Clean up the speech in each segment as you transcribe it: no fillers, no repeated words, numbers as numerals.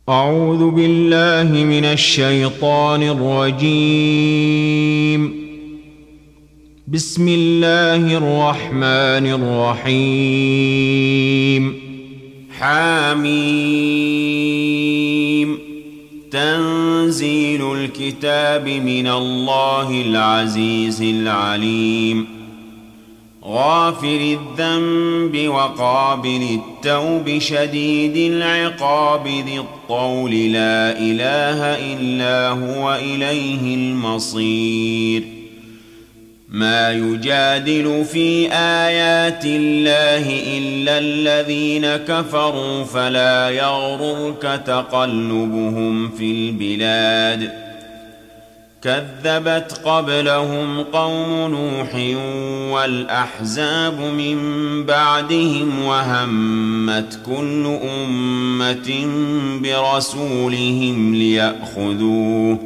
أعوذ بالله من الشيطان الرجيم. بسم الله الرحمن الرحيم. حميم. تنزيل الكتاب من الله العزيز العليم. غافر الذنب وقابل التوب شديد العقاب ذي الطول لا إله إلا هو إليه المصير. ما يجادل في آيات الله إلا الذين كفروا فلا يغررك تقلبهم في البلاد. كذبت قبلهم قوم نوح والأحزاب من بعدهم وهمت كل أمة برسولهم ليأخذوه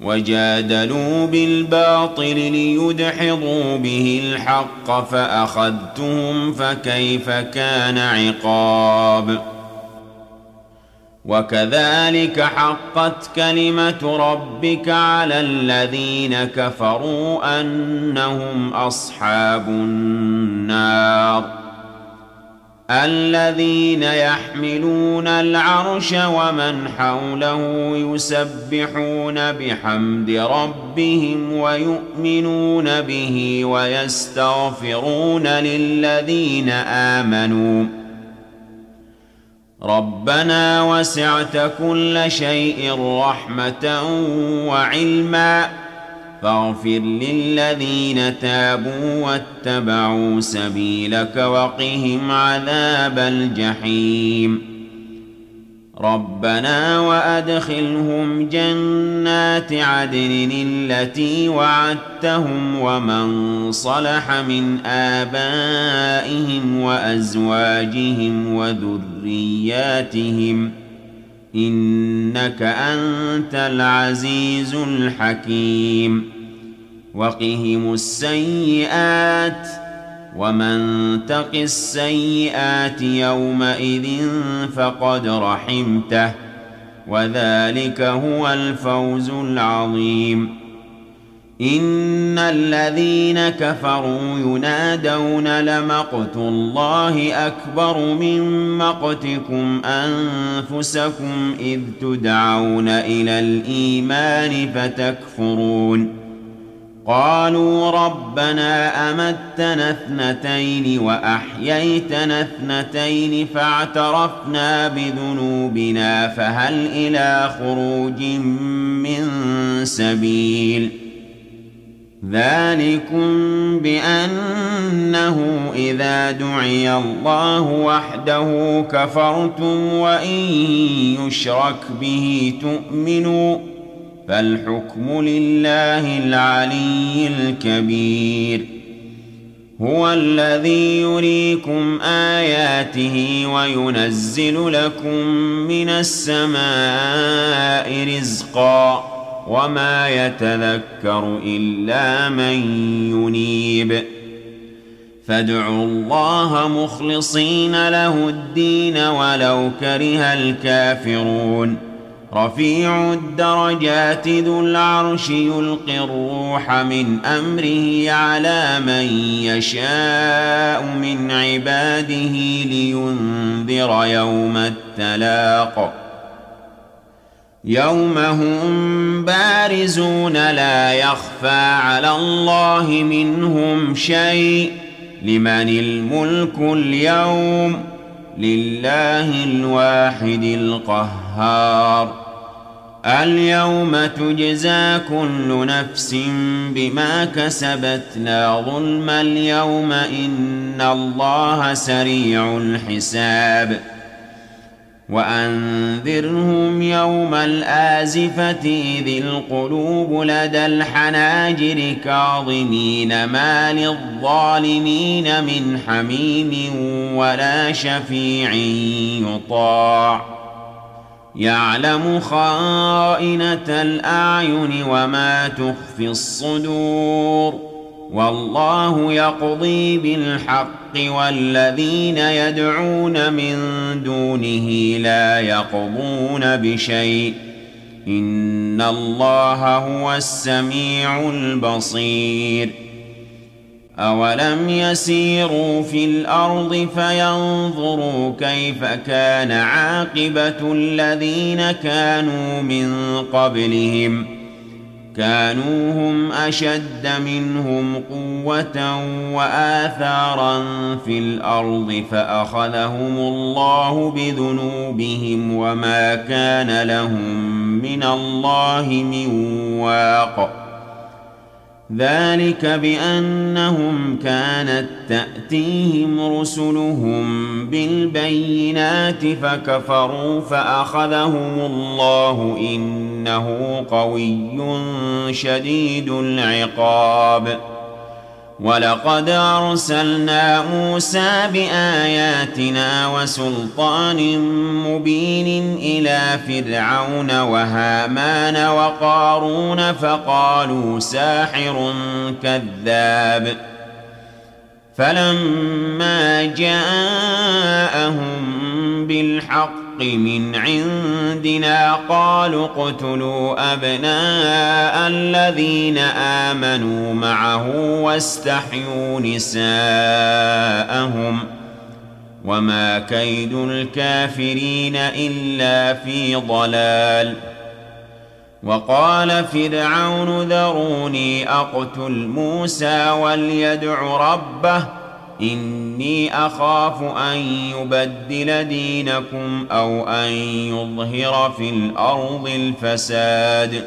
وجادلوا بالباطل ليدحضوا به الحق فأخذتهم فكيف كان عقاب. وكذلك حقت كلمة ربك على الذين كفروا أنهم أصحاب النار. الذين يحملون العرش ومن حوله يسبحون بحمد ربهم ويؤمنون به ويستغفرون للذين آمنوا ربنا وسعت كل شيء رحمة وعلما فاغفر للذين تابوا واتبعوا سبيلك وقهم عذاب الجحيم. ربنا وأدخلهم جنات عدن التي وعدتهم ومن صلح من آبائهم وأزواجهم وذرياتهم إنك أنت العزيز الحكيم. وقهم السيئات ومن تق السيئات يومئذ فقد رحمته وذلك هو الفوز العظيم. إن الذين كفروا ينادون لمقت الله أكبر من مقتكم أنفسكم إذ تدعون إلى الإيمان فتكفرون. قالوا ربنا أمتنا اثنتين وأحييتنا اثنتين فاعترفنا بذنوبنا فهل إلى خروج من سبيل. ذلكم بأنه إذا دعي الله وحده كفرتم وإن يشرك به تؤمنوا فالحكم لله العلي الكبير. هو الذي يريكم آياته وينزل لكم من السماء رزقا وما يتذكر إلا من ينيب. فادعوا الله مخلصين له الدين ولو كره الكافرون. رفيع الدرجات ذو العرش يلقي الروح من أمره على من يشاء من عباده لينذر يوم التلاق. يوم هم بارزون لا يخفى على الله منهم شيء. لمن الملك اليوم لله الواحد القهار. اليوم تجزى كل نفس بما كسبت لا ظلم اليوم إن الله سريع الحساب. وأنذرهم يوم الآزفة إذ القلوب لدى الحناجر كاظمين ما للظالمين من حميم ولا شفيع يطاع. يعلم خائنة الأعين وما تخفي الصدور والله يقضي بالحق والذين يدعون من دونه لا يقضون بشيء إن الله هو السميع البصير أولم يسيروا في الأرض فينظروا كيف كان عاقبة الذين كانوا من قبلهم كانوا هم أشد منهم قوة وآثارا في الأرض فأخذهم الله بذنوبهم وما كان لهم من الله من واق ذلك بأنهم كانت تأتيهم رسلهم بالبينات فكفروا فأخذهم الله إنه قوي شديد العقاب ولقد أرسلنا موسى بآياتنا وسلطان مبين إلى فرعون وهامان وقارون فقالوا ساحر كذاب فلما جاءهم بالحق من عندنا قالوا اقتلوا أبناء الذين آمنوا معه واستحيوا نساءهم وما كيد الكافرين إلا في ضلال وقال فرعون ذروني أقتل موسى وليدع ربه إني أخاف أن يبدل دينكم أو أن يظهر في الأرض الفساد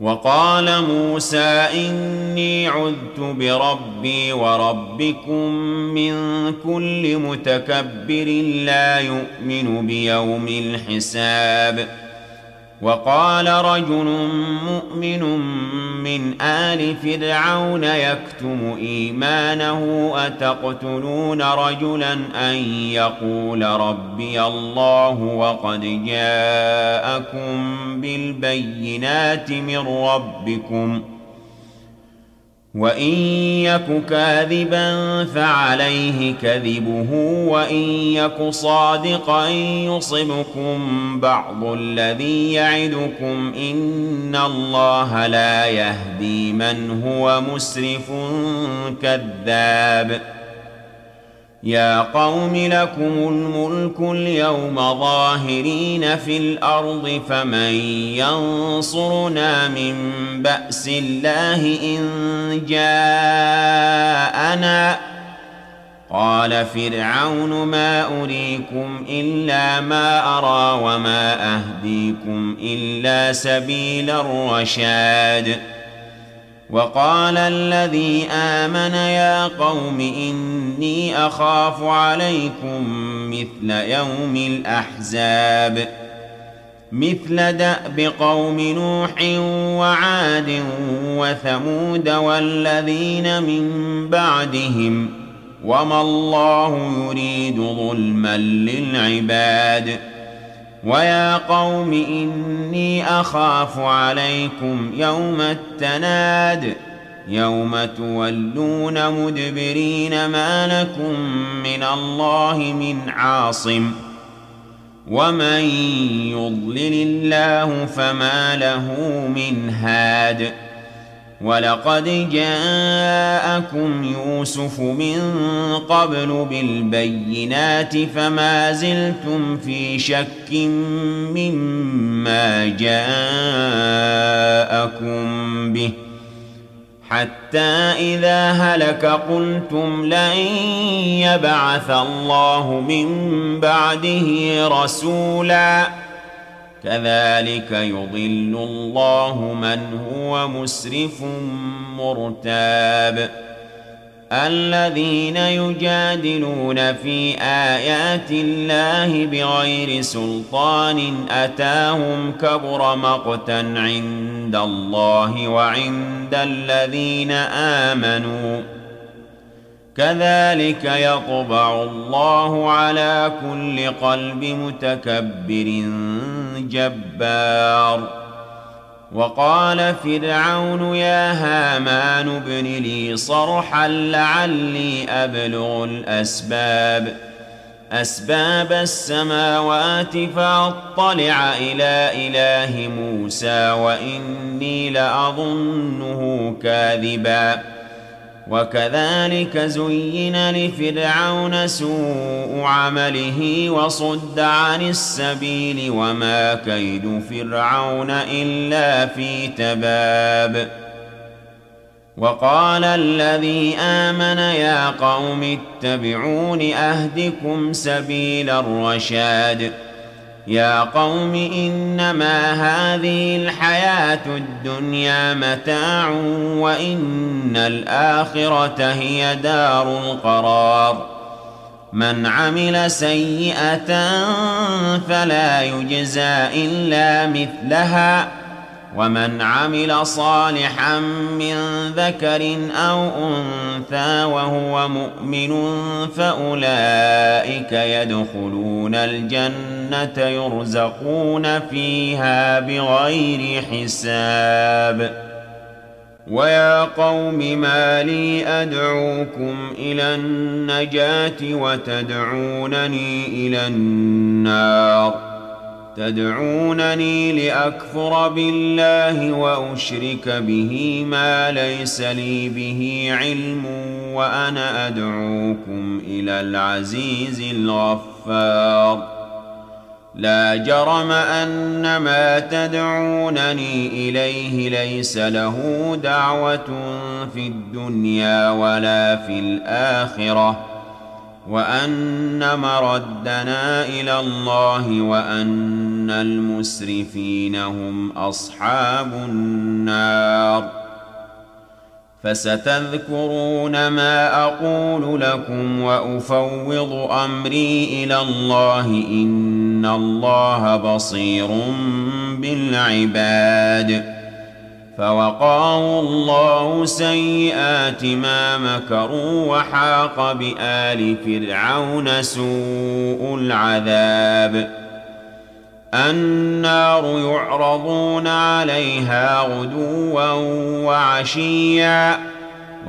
وقال موسى إني عذت بربي وربكم من كل متكبر لا يؤمن بيوم الحساب وقال رجل مؤمن من آل فرعون يكتم إيمانه أتقتلون رجلا أن يقول ربي الله وقد جاءكم بالبينات من ربكم وإن يك كاذبا فعليه كذبه وإن يك صادقا يصبكم بعض الذي يعدكم إن الله لا يهدي من هو مسرف كذاب يا قوم لكم الملك اليوم ظاهرين في الأرض فمن ينصرنا من بأس الله إن جاءنا قال فرعون ما أريكم إلا ما أرى وما أهديكم إلا سبيل الرشاد وقال الذي آمن يا قوم إني أخاف عليكم مثل يوم الأحزاب مثل دأب قوم نوح وعاد وثمود والذين من بعدهم وما الله يريد ظلما للعباد ويا قوم إني أخاف عليكم يوم التناد يوم تولون مدبرين ما لكم من الله من عاصم ومن يضلل الله فما له من هاد ولقد جاءكم يوسف من قبل بالبينات فما زلتم في شك مما جاءكم به حتى إذا هلك قلتم لن يبعث الله من بعده رسولا كذلك يضل الله من هو مسرف مرتاب الذين يجادلون في آيات الله بغير سلطان أتاهم كبر مقتا عند الله وعند الذين آمنوا كذلك يطبع الله على كل قلب متكبر جبار وقال فرعون يا هامان ابن لي صرحا لعلي أبلغ أسباب السماوات فأطلع إلى إله موسى وإني لأظنه كاذبا وكذلك زين لفرعون سوء عمله وصد عن السبيل وما كيد فرعون إلا في تباب وقال الذي آمن يا قوم اتبعون أهدكم سبيل الرشاد يا قوم إنما هذه الحياة الدنيا متاع وإن الآخرة هي دار القرار من عمل سيئة فلا يجزى إلا مثلها ومن عمل صالحا من ذكر أو أنثى وهو مؤمن فأولئك يدخلون الجنة يرزقون فيها بغير حساب ويا قوم ما لي أدعوكم إلى النجاة وتدعونني إلى النار تدعونني لأكفر بالله وأشرك به ما ليس لي به علم وأنا أدعوكم إلى العزيز الغفار لا جرم أن ما تدعونني إليه ليس له دعوة في الدنيا ولا في الآخرة وأن مردنا إلى الله وأن المسرفين هم أصحاب النار فستذكرون ما أقول لكم وأفوض أمري إلى الله إن الله بصير بالعباد فوقاه الله سيئات ما مكروا وحاق بآل فرعون سوء العذاب النار يعرضون عليها غدوا وعشيا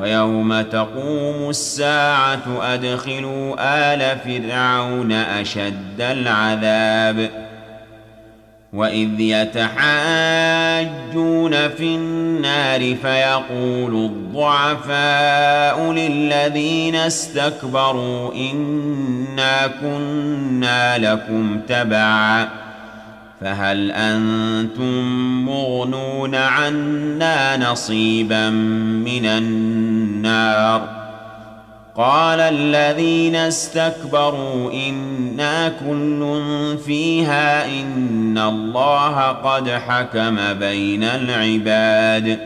ويوم تقوم الساعة أدخلوا آل فرعون أشد العذاب وإذ يتحاجون في النار فيقول الضعفاء للذين استكبروا إنا كنا لكم تبعا فهل أنتم مغنون عنا نصيبا من النار قال الذين استكبروا إنا كل فيها إن الله قد حكم بين العباد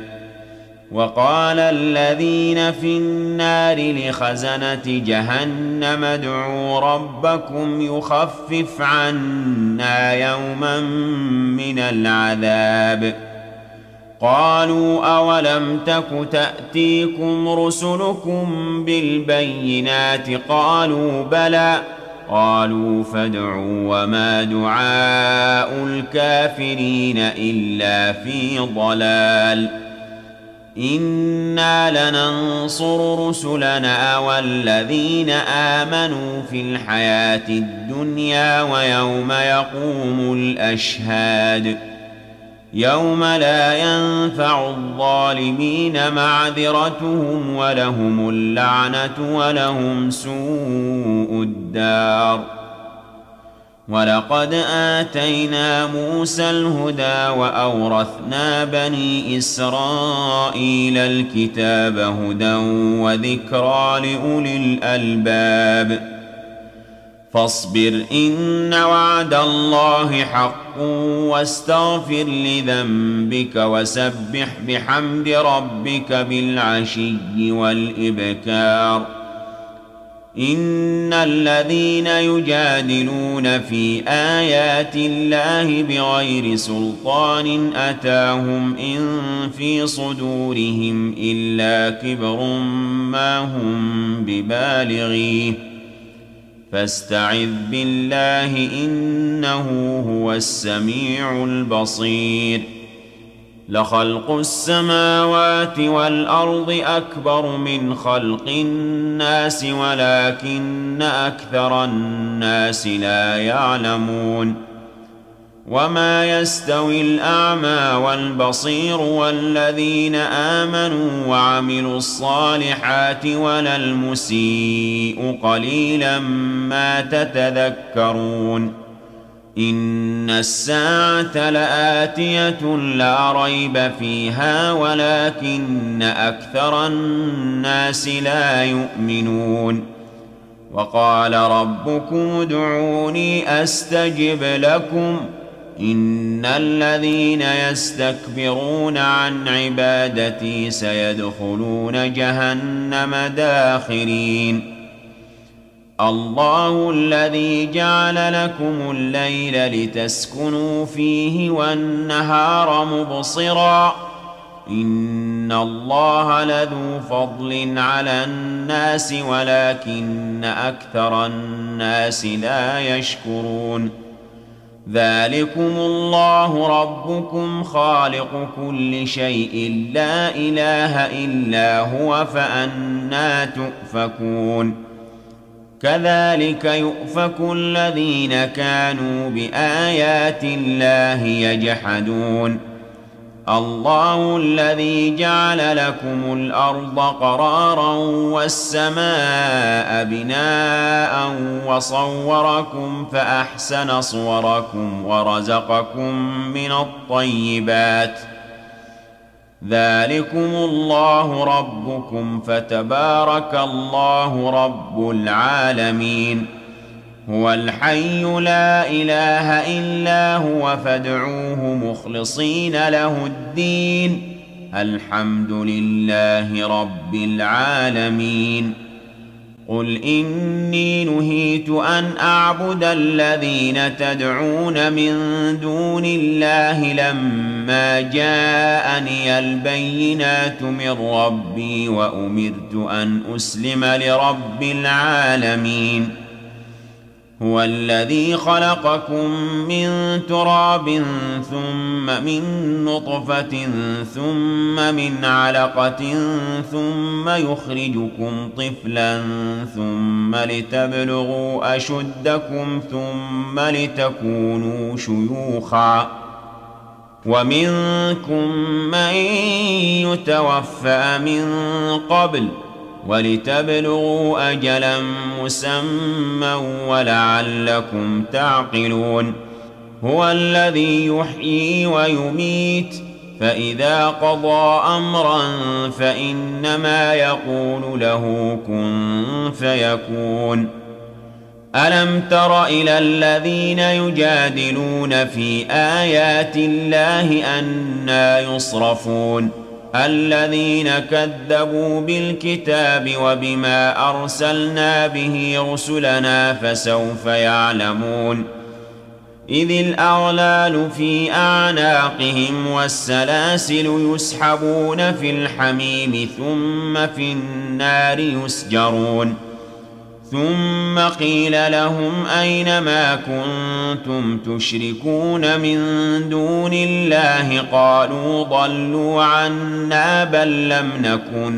وقال الذين في النار لخزنة جهنم ادعوا ربكم يخفف عنا يوما من العذاب قالوا أولم تك تأتيكم رسلكم بالبينات قالوا بلى قالوا فادعوا وما دعاء الكافرين إلا في ضلال إنا لننصر رسلنا والذين آمنوا في الحياة الدنيا ويوم يقوم الأشهاد يوم لا ينفع الظالمين معذرتهم ولهم اللعنة ولهم سوء الدار ولقد آتينا موسى الهدى وأورثنا بني إسرائيل الكتاب هدى وذكرى لأولي الألباب فاصبر إن وعد الله حق واستغفر لذنبك وسبح بحمد ربك بالعشي والإبكار إن الذين يجادلون في آيات الله بغير سلطان أتاهم إن في صدورهم إلا كبر ما هم ببالغيه فاستعذ بالله إنه هو السميع البصير لخلق السماوات والأرض أكبر من خلق الناس ولكن أكثر الناس لا يعلمون وما يستوي الأعمى والبصير والذين آمنوا وعملوا الصالحات ولا المسيء قليلا ما تتذكرون إن الساعة لآتية لا ريب فيها ولكن أكثر الناس لا يؤمنون وقال ربكم ادعوني أستجب لكم إن الذين يستكبرون عن عبادتي سيدخلون جهنم داخرين الله الذي جعل لكم الليل لتسكنوا فيه والنهار مبصرا إن الله لذو فضل على الناس ولكن أكثر الناس لا يشكرون ذلكم الله ربكم خالق كل شيء لا إله إلا هو فأنى تؤفكون كذلك يؤفك الذين كانوا بآيات الله يجحدون الله الذي جعل لكم الأرض قرارا والسماء بناء وصوركم فأحسن صوركم ورزقكم من الطيبات ذلكم الله ربكم فتبارك الله رب العالمين هو الحي لا إله إلا هو فادعوه مخلصين له الدين الحمد لله رب العالمين قل إني نهيت أن أعبد الذين تدعون من دون الله لما جاءني البينات من ربي وأمرت أن أسلم لرب العالمين هو الذي خلقكم من تراب ثم من نطفة ثم من علقة ثم يخرجكم طفلا ثم لتبلغوا أشدكم ثم لتكونوا شيوخا ومنكم من يتوفى من قبل ولتبلغوا أجلا مسمى ولعلكم تعقلون هو الذي يحيي ويميت فإذا قضى أمرا فإنما يقول له كن فيكون ألم تر إلى الذين يجادلون في آيات الله أنى يصرفون الذين كذبوا بالكتاب وبما أرسلنا به رسلنا فسوف يعلمون إذ الأغلال في أعناقهم والسلاسل يسحبون في الحميم ثم في النار يسجرون ثم قيل لهم أين ما كنتم تشركون من دون الله قالوا ضلوا عنا بل لم نكن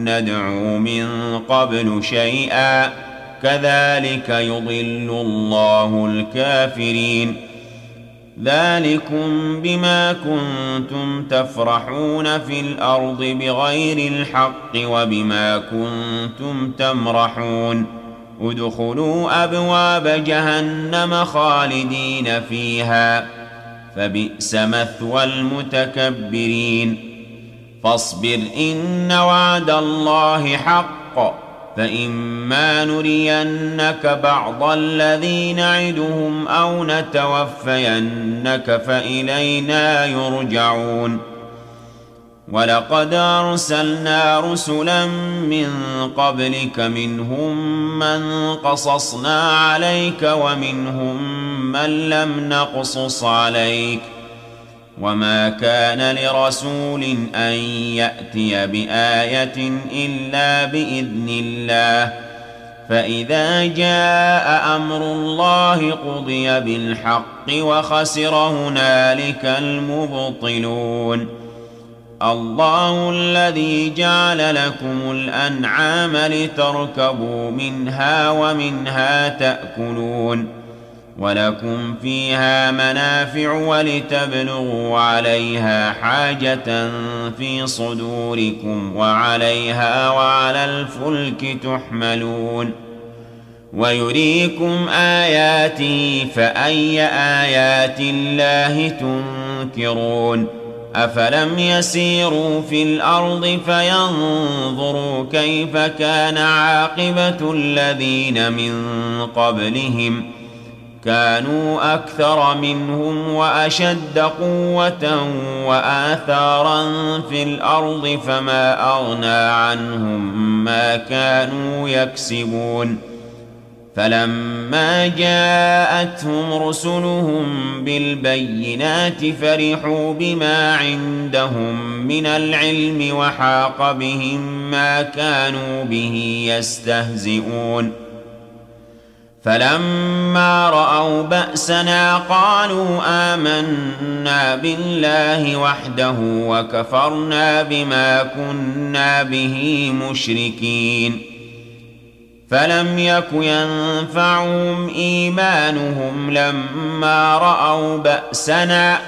ندعو من قبل شيئا كذلك يضل الله الكافرين ذلكم بما كنتم تفرحون في الأرض بغير الحق وبما كنتم تمرحون ادخلوا أبواب جهنم خالدين فيها فبئس مثوى المتكبرين فاصبر إن وعد الله حق فإما نرينك بعض الذي نعدهم أو نتوفينك فإلينا يرجعون ولقد أرسلنا رسلا من قبلك منهم من قصصنا عليك ومنهم من لم نقصص عليك وما كان لرسول أن يأتي بآية إلا بإذن الله فإذا جاء أمر الله قضي بالحق وخسر هنالك المبطلون الله الذي جعل لكم الأنعام لتركبوا منها ومنها تأكلون ولكم فيها منافع ولتبلغوا عليها حاجة في صدوركم وعليها وعلى الفلك تحملون ويريكم آياته فأي آيات الله تنكرون أفلم يسيروا في الأرض فينظروا كيف كان عاقبة الذين من قبلهم كانوا أكثر منهم وأشد قوة وآثارا في الأرض فما أغنى عنهم ما كانوا يكسبون فلما جاءتهم رسلهم بالبينات فرحوا بما عندهم من العلم وحاق بهم ما كانوا به يستهزئون فلما رأوا بأسنا قالوا آمنا بالله وحده وكفرنا بما كنا به مشركين فلم يك ينفعهم إيمانهم لما رأوا بأسنا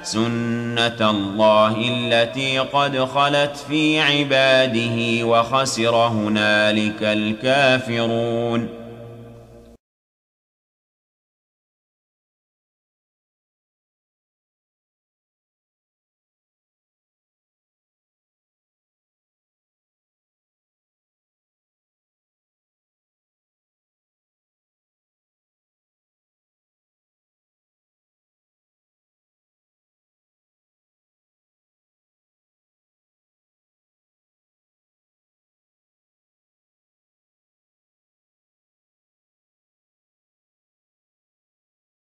سنة الله التي قد خلت في عباده وخسر هنالك الكافرون